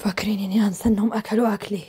فاكرين اني هنسى انهم اكلوا اكلي.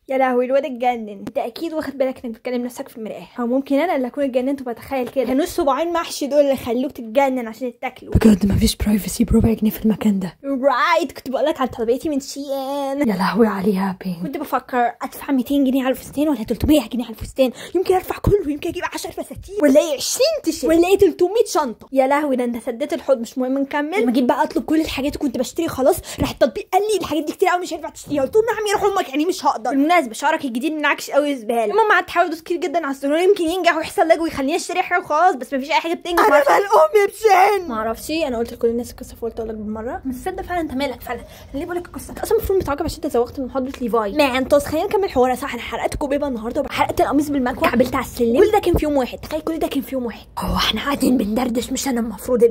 يا لهوي الواد اتجنن. انت اكيد واخد بالك انك بتكلم نفسك في المرايه، او ممكن انا اللي اكون اتجننت وبتخيل كده. كانوا الصباعين محشي دول اللي خلوك تتجنن عشان تاكلوا. بجد مفيش برايفسي بربع جنيه في المكان ده. رايت كنت بقولك عن طلبيتي من شيان. يا لهوي عليها بين. كنت بفكر ادفع 200 جنيه على الفستان ولا 300 جنيه على الفستان. يمكن ادفع كله، يمكن اجيب 10 فساتين ولا 20 تيشيرت ولا 300 شنطه. يا لهوي ده انت سديت الحوض. مش مهم نكمل. لما جيت بقى اطلب كل الحاجات وكنت بشتري خلاص، راح التطبيق قال لي الحاجات دي كتير قوي مش هينفع تشتريها. قلت له نعم يا روح امك، يعني مش هقدر. بالمناسبه شعرك الجديد منعكش قوي زباله. ماما قعدت تحاول تدوس كتير جدا على الزرار يمكن ينجح ويحصل لاج ويخليني اشتري حاجه وخلاص، بس مفيش اي حاجه بتنجح. انا مال يا بشان. ما اعرفش، انا قلت لكل الناس القصه فقلت اقول لك بالمره. بس تصدق فعلا انت مالك فعلا. ليه بقول لك القصه؟ انت اصلا المفروض متعاقب عشان انت زوغت من محاضره ليفاي. ما انت خلينا نكمل حوار. صح انا حرقت كوبيبه النهارده وحرقت القميص بالمكوى، قابلت على السلم. كل ده كان في يوم واحد. تخيل كل ده كان في يوم واحد. هو احنا قاعدين بندردش مش انا المفروض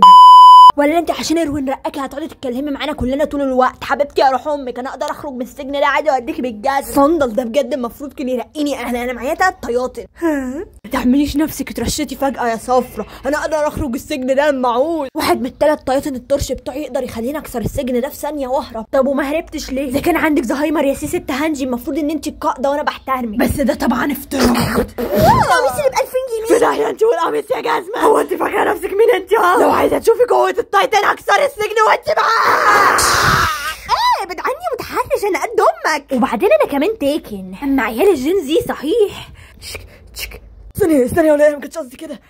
ولا انت عشان اروين رقاكي هتقعدي تتكلمي معانا كلنا طول الوقت؟ حبيبتي يا روح امك انا اقدر اخرج من السجن ده عادي واديكي بالجاز. صندل ده بجد المفروض كان يرقيني. انا معايا 3 طياطن. ما تعمليش نفسك اترشتي فجاه يا صفرة. انا اقدر اخرج السجن ده معقول؟ واحد من ال3 طياطن الطرش بتوعي يقدر يخليني اكسر السجن ده في ثانيه واهرب. طب وما هربتش ليه؟ اذا كان عندك زهايمر يا سيسي هانجي المفروض ان انت القائده وانا بحترمك. بس ده طبعا افتراء. القميص اللي ب 2000 جنيه في داهيه انت والقميص يا جزمه. هو انت فاكره نفسك مين انت؟ لو عايزه تشوفي قوه التايتان اكسر السجن وانت معاه. ابعد عني متحرش انا قد امك. وبعدين انا كمان تاكن اما عيال الجين زي صحيح. ثانيه ولا ما كنتش قصدي كده.